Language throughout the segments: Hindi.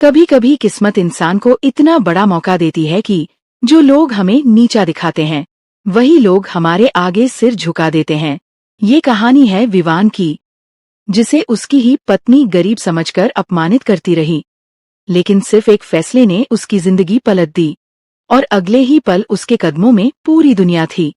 कभी कभी किस्मत इंसान को इतना बड़ा मौका देती है कि जो लोग हमें नीचा दिखाते हैं वही लोग हमारे आगे सिर झुका देते हैं। ये कहानी है विवान की, जिसे उसकी ही पत्नी गरीब समझकर अपमानित करती रही, लेकिन सिर्फ एक फैसले ने उसकी जिंदगी पलट दी और अगले ही पल उसके कदमों में पूरी दुनिया थी।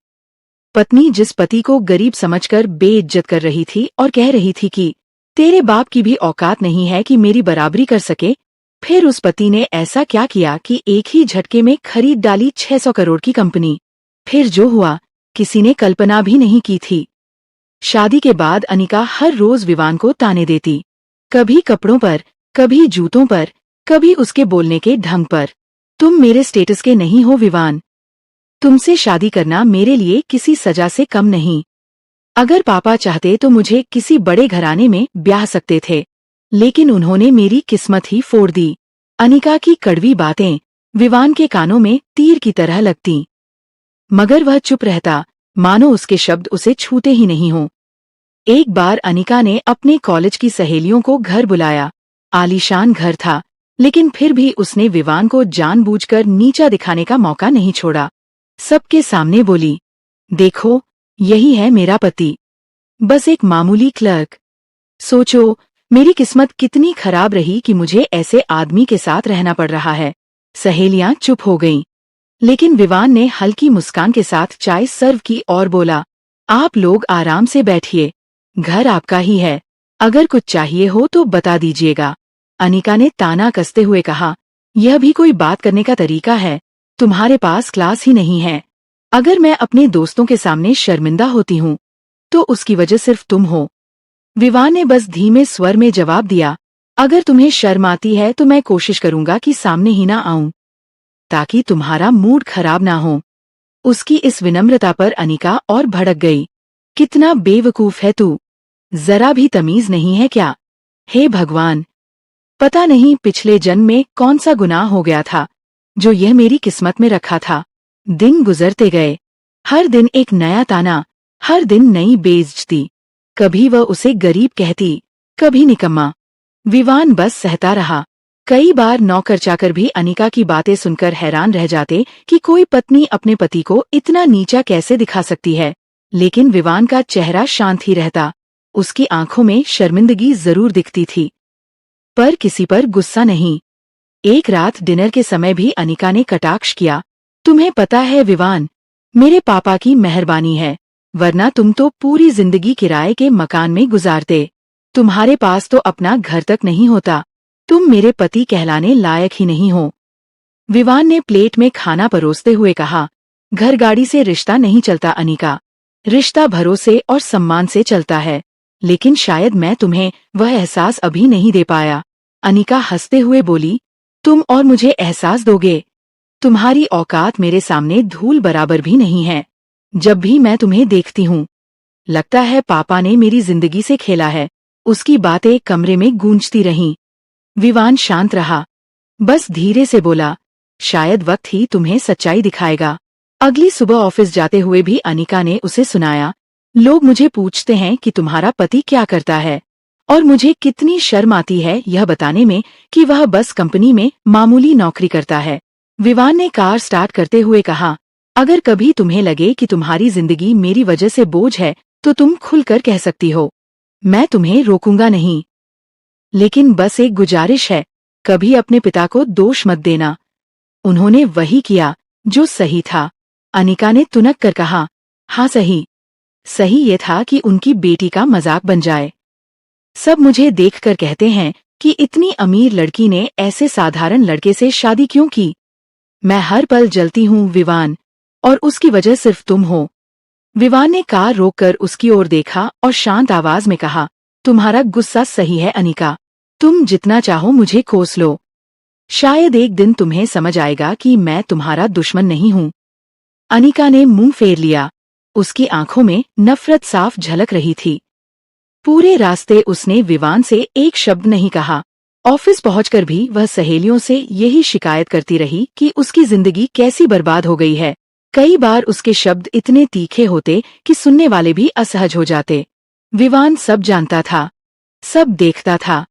पत्नी जिस पति को गरीब समझकर बेइज्जत कर रही थी और कह रही थी कि तेरे बाप की भी औकात नहीं है कि मेरी बराबरी कर सके, फिर उस पति ने ऐसा क्या किया कि एक ही झटके में खरीद डाली 600 करोड़ की कंपनी। फिर जो हुआ किसी ने कल्पना भी नहीं की थी। शादी के बाद अनिका हर रोज विवान को ताने देती, कभी कपड़ों पर, कभी जूतों पर, कभी उसके बोलने के ढंग पर। तुम मेरे स्टेटस के नहीं हो विवान, तुमसे शादी करना मेरे लिए किसी सजा से कम नहीं। अगर पापा चाहते तो मुझे किसी बड़े घराने में ब्याह सकते थे, लेकिन उन्होंने मेरी किस्मत ही फोड़ दी। अनिका की कड़वी बातें विवान के कानों में तीर की तरह लगती, मगर वह चुप रहता, मानो उसके शब्द उसे छूते ही नहीं हों। एक बार अनिका ने अपने कॉलेज की सहेलियों को घर बुलाया। आलीशान घर था, लेकिन फिर भी उसने विवान को जानबूझकर नीचा दिखाने का मौका नहीं छोड़ा। सबके सामने बोली, देखो यही है मेरा पति, बस एक मामूली क्लर्क। सोचो मेरी किस्मत कितनी खराब रही कि मुझे ऐसे आदमी के साथ रहना पड़ रहा है। सहेलियां चुप हो गईं, लेकिन विवान ने हल्की मुस्कान के साथ चाय सर्व की और बोला, आप लोग आराम से बैठिए, घर आपका ही है, अगर कुछ चाहिए हो तो बता दीजिएगा। अनिका ने ताना कसते हुए कहा, यह भी कोई बात करने का तरीका है? तुम्हारे पास क्लास ही नहीं है। अगर मैं अपने दोस्तों के सामने शर्मिंदा होती हूँ तो उसकी वजह सिर्फ तुम हो। विवान ने बस धीमे स्वर में जवाब दिया, अगर तुम्हें शर्म आती है तो मैं कोशिश करूंगा कि सामने ही ना आऊं, ताकि तुम्हारा मूड खराब ना हो। उसकी इस विनम्रता पर अनिका और भड़क गई, कितना बेवकूफ है तू, जरा भी तमीज नहीं है क्या? हे भगवान, पता नहीं पिछले जन्म में कौन सा गुनाह हो गया था जो यह मेरी किस्मत में रखा था। दिन गुजरते गए, हर दिन एक नया ताना, हर दिन नई बेइज्जती। कभी वह उसे गरीब कहती, कभी निकम्मा। विवान बस सहता रहा। कई बार नौकर चाकर भी अनिका की बातें सुनकर हैरान रह जाते कि कोई पत्नी अपने पति को इतना नीचा कैसे दिखा सकती है, लेकिन विवान का चेहरा शांत ही रहता। उसकी आंखों में शर्मिंदगी जरूर दिखती थी, पर किसी पर गुस्सा नहीं। एक रात डिनर के समय भी अनिका ने कटाक्ष किया, तुम्हें पता है विवान, मेरे पापा की मेहरबानी है, वरना तुम तो पूरी जिंदगी किराए के मकान में गुजारते। तुम्हारे पास तो अपना घर तक नहीं होता, तुम मेरे पति कहलाने लायक ही नहीं हो। विवान ने प्लेट में खाना परोसते हुए कहा, घर गाड़ी से रिश्ता नहीं चलता अनिका, रिश्ता भरोसे और सम्मान से चलता है, लेकिन शायद मैं तुम्हें वह एहसास अभी नहीं दे पाया। अनिका हंसते हुए बोली, तुम और मुझे एहसास दोगे? तुम्हारी औकात मेरे सामने धूल बराबर भी नहीं है। जब भी मैं तुम्हें देखती हूँ लगता है पापा ने मेरी जिंदगी से खेला है। उसकी बातें कमरे में गूंजती रहीं। विवान शांत रहा, बस धीरे से बोला, शायद वक्त ही तुम्हें सच्चाई दिखाएगा। अगली सुबह ऑफिस जाते हुए भी अनिका ने उसे सुनाया, लोग मुझे पूछते हैं कि तुम्हारा पति क्या करता है, और मुझे कितनी शर्म आती है यह बताने में कि वह बस कंपनी में मामूली नौकरी करता है। विवान ने कार स्टार्ट करते हुए कहा, अगर कभी तुम्हें लगे कि तुम्हारी जिंदगी मेरी वजह से बोझ है तो तुम खुलकर कह सकती हो, मैं तुम्हें रोकूंगा नहीं। लेकिन बस एक गुजारिश है, कभी अपने पिता को दोष मत देना, उन्होंने वही किया जो सही था। अनिका ने तुनक कर कहा, हाँ सही ये था कि उनकी बेटी का मजाक बन जाए। सब मुझे देखकर कहते हैं कि इतनी अमीर लड़की ने ऐसे साधारण लड़के से शादी क्यों की। मैं हर पल जलती हूँ विवान, और उसकी वजह सिर्फ तुम हो। विवान ने कार रोककर उसकी ओर देखा और शांत आवाज में कहा, तुम्हारा गुस्सा सही है अनिका, तुम जितना चाहो मुझे कोस लो, शायद एक दिन तुम्हें समझ आएगा कि मैं तुम्हारा दुश्मन नहीं हूँ। अनिका ने मुंह फेर लिया, उसकी आंखों में नफरत साफ झलक रही थी। पूरे रास्ते उसने विवान से एक शब्द नहीं कहा। ऑफिस पहुंचकर भी वह सहेलियों से यही शिकायत करती रही कि उसकी जिंदगी कैसी बर्बाद हो गई है। कई बार उसके शब्द इतने तीखे होते कि सुनने वाले भी असहज हो जाते। विवान सब जानता था, सब देखता था,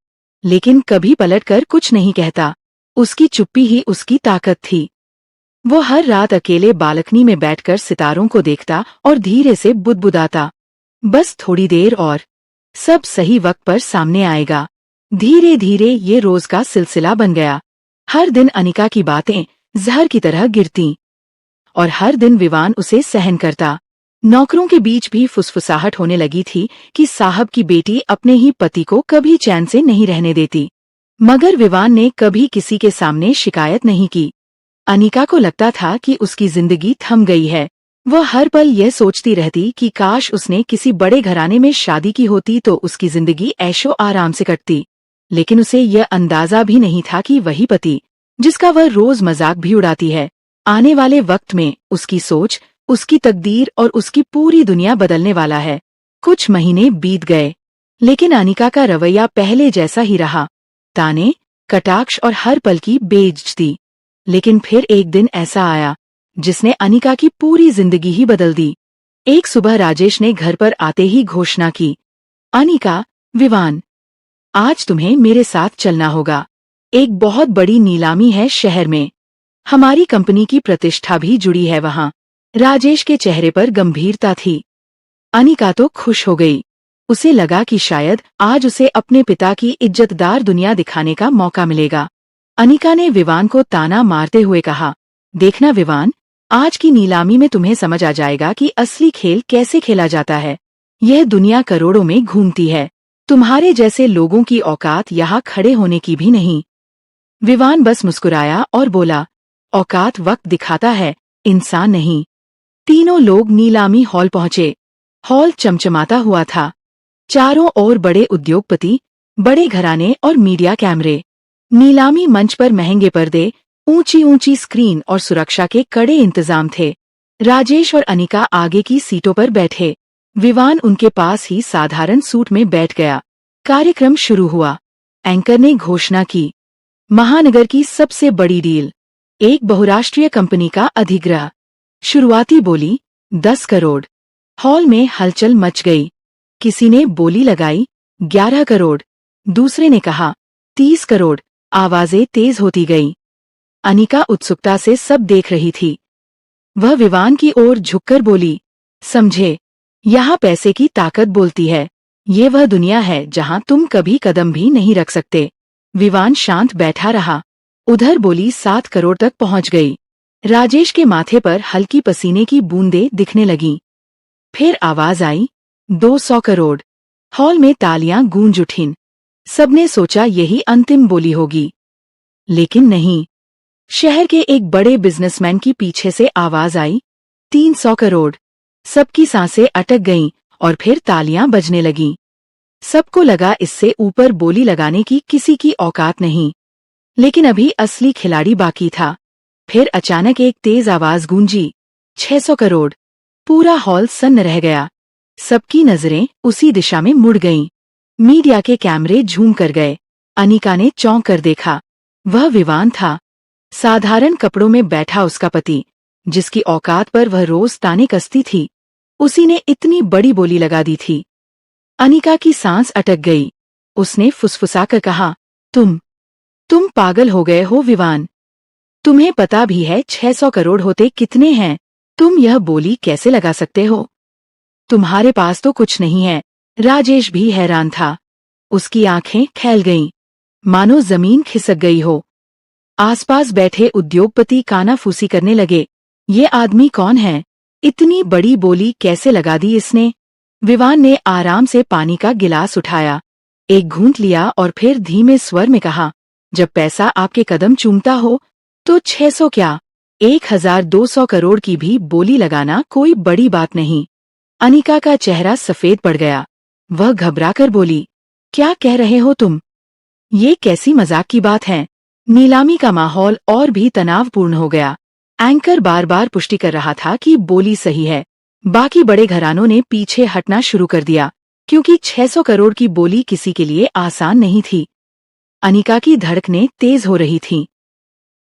लेकिन कभी पलटकर कुछ नहीं कहता। उसकी चुप्पी ही उसकी ताकत थी। वो हर रात अकेले बालकनी में बैठकर सितारों को देखता और धीरे से बुदबुदाता, बस थोड़ी देर और, सब सही वक्त पर सामने आएगा। धीरे धीरे ये रोज का सिलसिला बन गया। हर दिन अनिका की बातें जहर की तरह गिरती और हर दिन विवान उसे सहन करता। नौकरों के बीच भी फुसफुसाहट होने लगी थी कि साहब की बेटी अपने ही पति को कभी चैन से नहीं रहने देती, मगर विवान ने कभी किसी के सामने शिकायत नहीं की। अनिका को लगता था कि उसकी जिंदगी थम गई है। वह हर पल यह सोचती रहती कि काश उसने किसी बड़े घराने में शादी की होती तो उसकी जिंदगी ऐशो आराम से कटती। लेकिन उसे यह अंदाजा भी नहीं था कि वही पति, जिसका वह रोज मजाक भी उड़ाती है, आने वाले वक्त में उसकी सोच, उसकी तकदीर और उसकी पूरी दुनिया बदलने वाला है। कुछ महीने बीत गए, लेकिन अनिका का रवैया पहले जैसा ही रहा, ताने, कटाक्ष और हर पल की बेइज्जती। लेकिन फिर एक दिन ऐसा आया जिसने अनिका की पूरी जिंदगी ही बदल दी। एक सुबह राजेश ने घर पर आते ही घोषणा की, अनिका, विवान, आज तुम्हें मेरे साथ चलना होगा। एक बहुत बड़ी नीलामी है शहर में। हमारी कंपनी की प्रतिष्ठा भी जुड़ी है वहाँ। राजेश के चेहरे पर गंभीरता थी। अनिका तो खुश हो गई। उसे लगा कि शायद आज उसे अपने पिता की इज्जतदार दुनिया दिखाने का मौका मिलेगा। अनिका ने विवान को ताना मारते हुए कहा, देखना विवान, आज की नीलामी में तुम्हें समझ आ जाएगा कि असली खेल कैसे खेला जाता है। यह दुनिया करोड़ों में घूमती है। तुम्हारे जैसे लोगों की औकात यहाँ खड़े होने की भी नहीं। विवान बस मुस्कुराया और बोला, औकात वक्त दिखाता है, इंसान नहीं। तीनों लोग नीलामी हॉल पहुंचे। हॉल चमचमाता हुआ था। चारों ओर बड़े उद्योगपति, बड़े घराने और मीडिया कैमरे। नीलामी मंच पर महंगे पर्दे, ऊंची ऊंची स्क्रीन और सुरक्षा के कड़े इंतजाम थे। राजेश और अनिका आगे की सीटों पर बैठे। विवान उनके पास ही साधारण सूट में बैठ गया। कार्यक्रम शुरू हुआ। एंकर ने घोषणा की, महानगर की सबसे बड़ी डील, एक बहुराष्ट्रीय कंपनी का अधिग्रह। शुरुआती बोली 10 करोड़। हॉल में हलचल मच गई। किसी ने बोली लगाई 11 करोड़, दूसरे ने कहा 30 करोड़। आवाजें तेज होती गई। अनिका उत्सुकता से सब देख रही थी। वह विवान की ओर झुककर बोली, समझे, यहाँ पैसे की ताकत बोलती है। ये वह दुनिया है जहाँ तुम कभी कदम भी नहीं रख सकते। विवान शांत बैठा रहा। उधर बोली 7 करोड़ तक पहुंच गई। राजेश के माथे पर हल्की पसीने की बूंदें दिखने लगीं। फिर आवाज आई 200 करोड़। हॉल में तालियां गूंज उठीं। सबने सोचा यही अंतिम बोली होगी, लेकिन नहीं। शहर के एक बड़े बिजनेसमैन की पीछे से आवाज आई 300 करोड़। सबकी सांसें अटक गईं और फिर तालियां बजने लगीं। सबको लगा इससे ऊपर बोली लगाने की किसी की औकात नहीं। लेकिन अभी असली खिलाड़ी बाकी था। फिर अचानक एक तेज आवाज गूंजी, 600 करोड़। पूरा हॉल सन्न रह गया। सबकी नजरें उसी दिशा में मुड़ गईं। मीडिया के कैमरे झूम कर गए। अनिका ने चौंक कर देखा। वह विवान था, साधारण कपड़ों में बैठा उसका पति, जिसकी औकात पर वह रोज ताने कसती थी। उसी ने इतनी बड़ी बोली लगा दी थी। अनिका की सांस अटक गई। उसने फुसफुसाकर कहा, तुम पागल हो गए हो विवान। तुम्हें पता भी है 600 करोड़ होते कितने हैं? तुम यह बोली कैसे लगा सकते हो? तुम्हारे पास तो कुछ नहीं है। राजेश भी हैरान था। उसकी आंखें खैल गईं, मानो जमीन खिसक गई हो। आसपास बैठे उद्योगपति कानाफूसी करने लगे। ये आदमी कौन है? इतनी बड़ी बोली कैसे लगा दी इसने? विवान ने आराम से पानी का गिलास उठाया, एक घूंट लिया और फिर धीमे स्वर में कहा, जब पैसा आपके कदम चूमता हो तो 600 क्या, 1200 करोड़ की भी बोली लगाना कोई बड़ी बात नहीं। अनिका का चेहरा सफेद पड़ गया। वह घबराकर बोली, क्या कह रहे हो तुम? ये कैसी मजाक की बात है? नीलामी का माहौल और भी तनावपूर्ण हो गया। एंकर बार बार पुष्टि कर रहा था कि बोली सही है। बाकी बड़े घरानों ने पीछे हटना शुरू कर दिया, क्योंकि 600 करोड़ की बोली किसी के लिए आसान नहीं थी। अनिका की धड़कनें तेज हो रही थीं।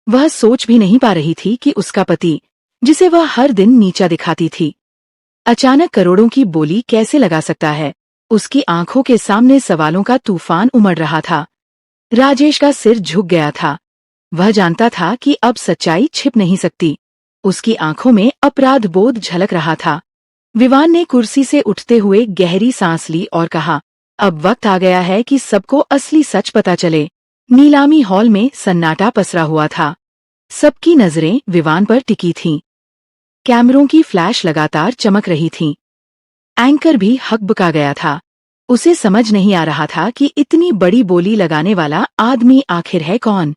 वह सोच भी नहीं पा रही थी कि उसका पति, जिसे वह हर दिन नीचा दिखाती थी, अचानक करोड़ों की बोली कैसे लगा सकता है। उसकी आंखों के सामने सवालों का तूफान उमड़ रहा था। राजेश का सिर झुक गया था। वह जानता था कि अब सच्चाई छिप नहीं सकती। उसकी आंखों में अपराध बोध झलक रहा था। विवान ने कुर्सी से उठते हुए गहरी सांस ली और कहा, अब वक्त आ गया है कि सबको असली सच पता चले। नीलामी हॉल में सन्नाटा पसरा हुआ था। सबकी नजरें विवान पर टिकी थीं। कैमरों की फ्लैश लगातार चमक रही थीं। एंकर भी हकबका गया था। उसे समझ नहीं आ रहा था कि इतनी बड़ी बोली लगाने वाला आदमी आखिर है कौन।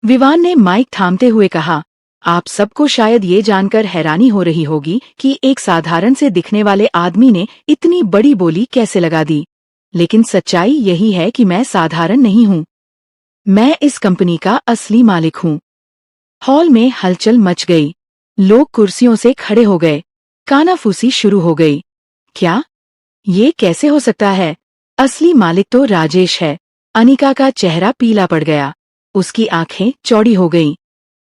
विवान ने माइक थामते हुए कहा, आप सबको शायद ये जानकर हैरानी हो रही होगी कि एक साधारण से दिखने वाले आदमी ने इतनी बड़ी बोली कैसे लगा दी। लेकिन सच्चाई यही है कि मैं साधारण नहीं हूँ। मैं इस कंपनी का असली मालिक हूँ। हॉल में हलचल मच गई। लोग कुर्सियों से खड़े हो गए। कानाफूसी शुरू हो गई। क्या? ये कैसे हो सकता है? असली मालिक तो राजेश है। अनिका का चेहरा पीला पड़ गया। उसकी आंखें चौड़ी हो गईं।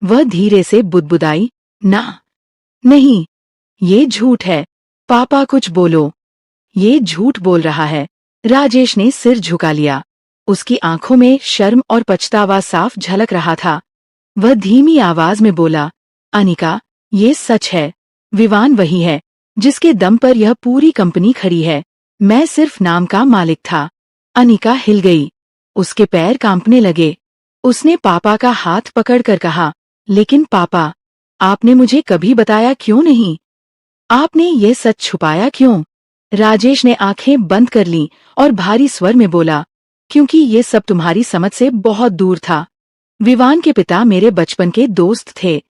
वह धीरे से बुदबुदाई, ना, नहीं, ये झूठ है। पापा कुछ बोलो। ये झूठ बोल रहा है। राजेश ने सिर झुका लिया। उसकी आंखों में शर्म और पछतावा साफ झलक रहा था। वह धीमी आवाज में बोला, अनिका, ये सच है। विवान वही है जिसके दम पर यह पूरी कंपनी खड़ी है। मैं सिर्फ नाम का मालिक था। अनिका हिल गई। उसके पैर कांपने लगे। उसने पापा का हाथ पकड़कर कहा, लेकिन पापा, आपने मुझे कभी बताया क्यों नहीं? आपने ये सच छुपाया क्यों? राजेश ने आंखें बंद कर लीं और भारी स्वर में बोला, क्योंकि ये सब तुम्हारी समझ से बहुत दूर था। विवान के पिता मेरे बचपन के दोस्त थे।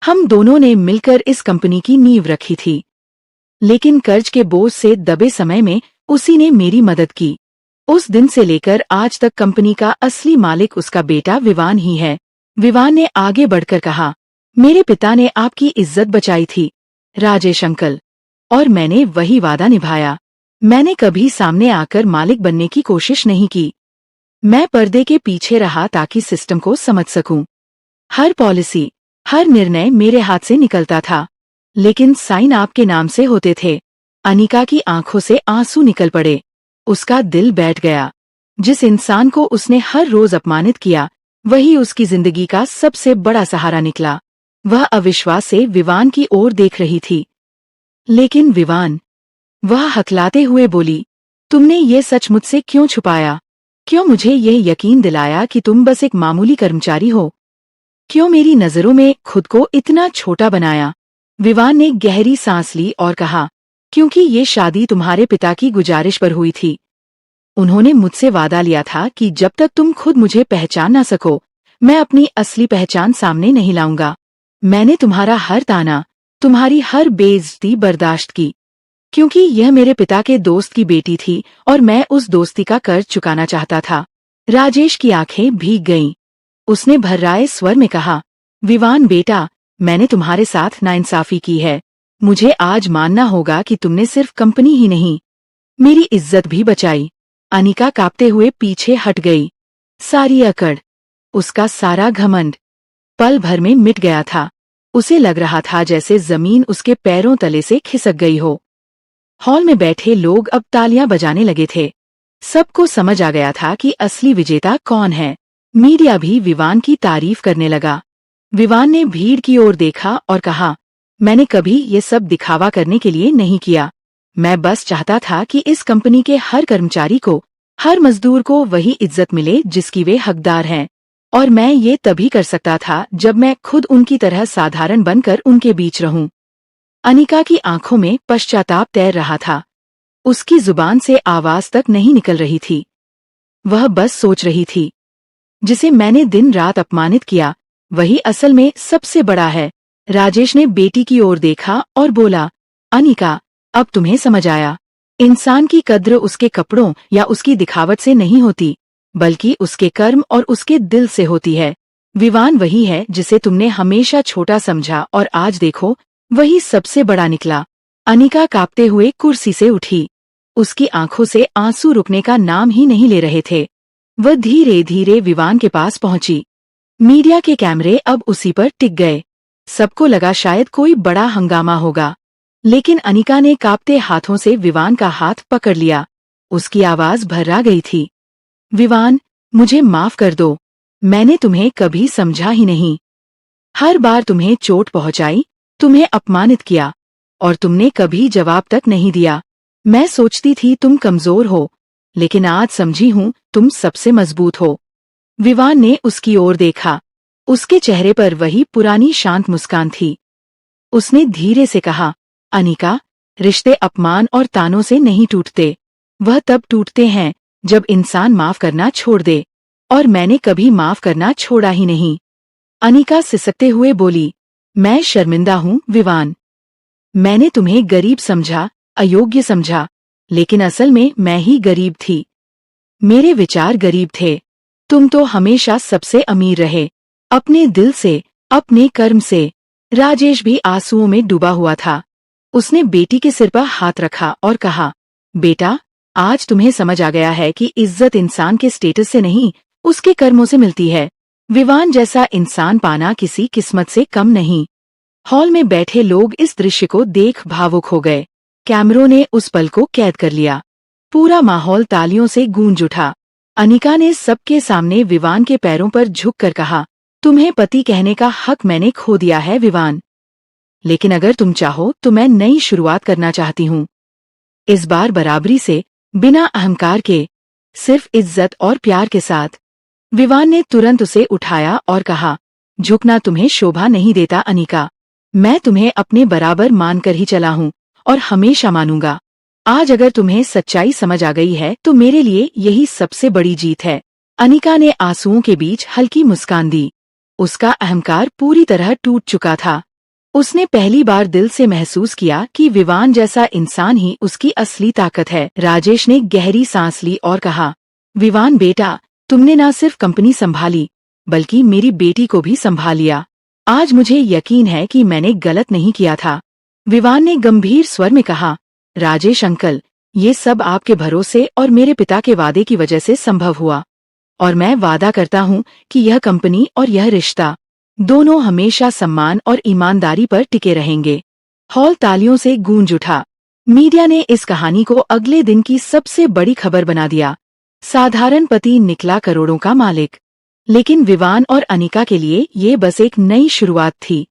हम दोनों ने मिलकर इस कंपनी की नींव रखी थी। लेकिन कर्ज के बोझ से दबे समय में उसी ने मेरी मदद की। उस दिन से लेकर आज तक कंपनी का असली मालिक उसका बेटा विवान ही है। विवान ने आगे बढ़कर कहा, मेरे पिता ने आपकी इज्जत बचाई थी, राजेश अंकल, और मैंने वही वादा निभाया। मैंने कभी सामने आकर मालिक बनने की कोशिश नहीं की। मैं पर्दे के पीछे रहा ताकि सिस्टम को समझ सकूं। हर पॉलिसी, हर निर्णय मेरे हाथ से निकलता था, लेकिन साइन आपके नाम से होते थे। अनिका की आंखों से आंसू निकल पड़े। उसका दिल बैठ गया। जिस इंसान को उसने हर रोज अपमानित किया, वही उसकी जिंदगी का सबसे बड़ा सहारा निकला। वह अविश्वास से विवान की ओर देख रही थी। लेकिन विवान, वह हकलाते हुए बोली, तुमने ये सच मुझसे क्यों छुपाया? क्यों मुझे यह यकीन दिलाया कि तुम बस एक मामूली कर्मचारी हो? क्यों मेरी नजरों में खुद को इतना छोटा बनाया? विवान ने गहरी सांस ली और कहा, क्योंकि ये शादी तुम्हारे पिता की गुजारिश पर हुई थी। उन्होंने मुझसे वादा लिया था कि जब तक तुम खुद मुझे पहचान ना सको, मैं अपनी असली पहचान सामने नहीं लाऊंगा। मैंने तुम्हारा हर ताना, तुम्हारी हर बेइज्जती बर्दाश्त की, क्योंकि यह मेरे पिता के दोस्त की बेटी थी और मैं उस दोस्ती का कर्ज चुकाना चाहता था। राजेश की आंखें भीग गईं। उसने भर्राए स्वर में कहा, विवान बेटा, मैंने तुम्हारे साथ नाइंसाफी की है। मुझे आज मानना होगा कि तुमने सिर्फ कंपनी ही नहीं, मेरी इज्जत भी बचाई। अनिका कांपते हुए पीछे हट गई। सारी अकड़, उसका सारा घमंड पल भर में मिट गया था। उसे लग रहा था जैसे जमीन उसके पैरों तले से खिसक गई हो। हॉल में बैठे लोग अब तालियां बजाने लगे थे। सबको समझ आ गया था कि असली विजेता कौन है। मीडिया भी विवान की तारीफ करने लगा। विवान ने भीड़ की ओर देखा और कहा, मैंने कभी ये सब दिखावा करने के लिए नहीं किया। मैं बस चाहता था कि इस कंपनी के हर कर्मचारी को, हर मजदूर को वही इज्जत मिले जिसकी वे हकदार हैं। और मैं ये तभी कर सकता था जब मैं खुद उनकी तरह साधारण बनकर उनके बीच रहूं। अनिका की आंखों में पश्चाताप तैर रहा था। उसकी जुबान से आवाज तक नहीं निकल रही थी। वह बस सोच रही थी, जिसे मैंने दिन रात अपमानित किया, वही असल में सबसे बड़ा है। राजेश ने बेटी की ओर देखा और बोला, अनिका, अब तुम्हें समझ आया। इंसान की कद्र उसके कपड़ों या उसकी दिखावट से नहीं होती, बल्कि उसके कर्म और उसके दिल से होती है। विवान वही है जिसे तुमने हमेशा छोटा समझा और आज देखो, वही सबसे बड़ा निकला। अनिका कांपते हुए कुर्सी से उठी। उसकी आंखों से आंसू रुकने का नाम ही नहीं ले रहे थे। वह धीरे धीरे विवान के पास पहुंची। मीडिया के कैमरे अब उसी पर टिक गए। सबको लगा शायद कोई बड़ा हंगामा होगा, लेकिन अनिका ने कांपते हाथों से विवान का हाथ पकड़ लिया। उसकी आवाज भर्रा गई थी, विवान, मुझे माफ कर दो। मैंने तुम्हें कभी समझा ही नहीं। हर बार तुम्हें चोट पहुंचाई, तुम्हें अपमानित किया, और तुमने कभी जवाब तक नहीं दिया। मैं सोचती थी तुम कमजोर हो, लेकिन आज समझी हूँ तुम सबसे मजबूत हो। विवान ने उसकी ओर देखा। उसके चेहरे पर वही पुरानी शांत मुस्कान थी। उसने धीरे से कहा, अनिका, रिश्ते अपमान और तानों से नहीं टूटते। वह तब टूटते हैं जब इंसान माफ करना छोड़ दे, और मैंने कभी माफ करना छोड़ा ही नहीं। अनिका सिसकते हुए बोली, मैं शर्मिंदा हूँ विवान। मैंने तुम्हें गरीब समझा, अयोग्य समझा, लेकिन असल में मैं ही गरीब थी। मेरे विचार गरीब थे। तुम तो हमेशा सबसे अमीर रहे, अपने दिल से, अपने कर्म से। राजेश भी आंसुओं में डूबा हुआ था। उसने बेटी के सिर पर हाथ रखा और कहा, बेटा, आज तुम्हें समझ आ गया है कि इज्जत इंसान के स्टेटस से नहीं, उसके कर्मों से मिलती है। विवान जैसा इंसान पाना किसी किस्मत से कम नहीं। हॉल में बैठे लोग इस दृश्य को देख भावुक हो गए। कैमरों ने उस पल को कैद कर लिया। पूरा माहौल तालियों से गूंज उठा। अनिका ने सबके सामने विवान के पैरों पर झुककर कहा, तुम्हें पति कहने का हक मैंने खो दिया है विवान। लेकिन अगर तुम चाहो तो मैं नई शुरुआत करना चाहती हूँ। इस बार बराबरी से, बिना अहंकार के, सिर्फ इज्जत और प्यार के साथ। विवान ने तुरंत उसे उठाया और कहा, झुकना तुम्हें शोभा नहीं देता अनिका। मैं तुम्हें अपने बराबर मानकर ही चला हूँ, और हमेशा मानूंगा। आज अगर तुम्हें सच्चाई समझ आ गई है तो मेरे लिए यही सबसे बड़ी जीत है। अनिका ने आंसुओं के बीच हल्की मुस्कान दी। उसका अहंकार पूरी तरह टूट चुका था। उसने पहली बार दिल से महसूस किया कि विवान जैसा इंसान ही उसकी असली ताकत है। राजेश ने गहरी सांस ली और कहा, विवान बेटा, तुमने न सिर्फ कंपनी संभाली, बल्कि मेरी बेटी को भी संभाल लिया। आज मुझे यकीन है कि मैंने गलत नहीं किया था। विवान ने गंभीर स्वर में कहा, राजेश अंकल, ये सब आपके भरोसे और मेरे पिता के वादे की वजह से संभव हुआ। और मैं वादा करता हूँ कि यह कंपनी और यह रिश्ता दोनों हमेशा सम्मान और ईमानदारी पर टिके रहेंगे। हॉल तालियों से गूंज उठा। मीडिया ने इस कहानी को अगले दिन की सबसे बड़ी खबर बना दिया। साधारण पति निकला करोड़ों का मालिक। लेकिन विवान और अनिका के लिए ये बस एक नई शुरुआत थी।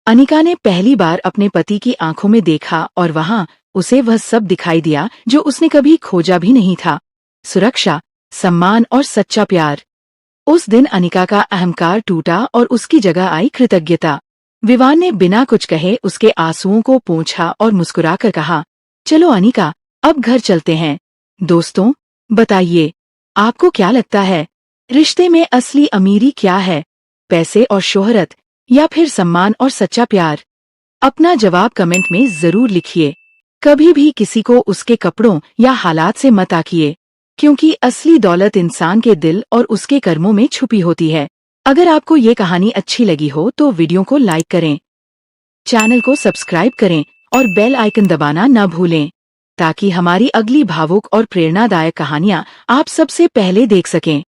अनिका ने पहली बार अपने पति की आंखों में देखा और वहां उसे वह सब दिखाई दिया जो उसने कभी खोजा भी नहीं था। सुरक्षा, सम्मान और सच्चा प्यार। उस दिन अनिका का अहंकार टूटा और उसकी जगह आई कृतज्ञता। विवान ने बिना कुछ कहे उसके आंसुओं को पोंछा और मुस्कुराकर कहा, चलो अनिका, अब घर चलते हैं। दोस्तों, बताइए, आपको क्या लगता है, रिश्ते में असली अमीरी क्या है? पैसे और शोहरत, या फिर सम्मान और सच्चा प्यार? अपना जवाब कमेंट में जरूर लिखिए। कभी भी किसी को उसके कपड़ों या हालात से मत आंकिए, क्योंकि असली दौलत इंसान के दिल और उसके कर्मों में छुपी होती है। अगर आपको ये कहानी अच्छी लगी हो तो वीडियो को लाइक करें, चैनल को सब्सक्राइब करें और बेल आइकन दबाना न भूलें, ताकि हमारी अगली भावुक और प्रेरणादायक कहानियाँ आप सबसे पहले देख सकें।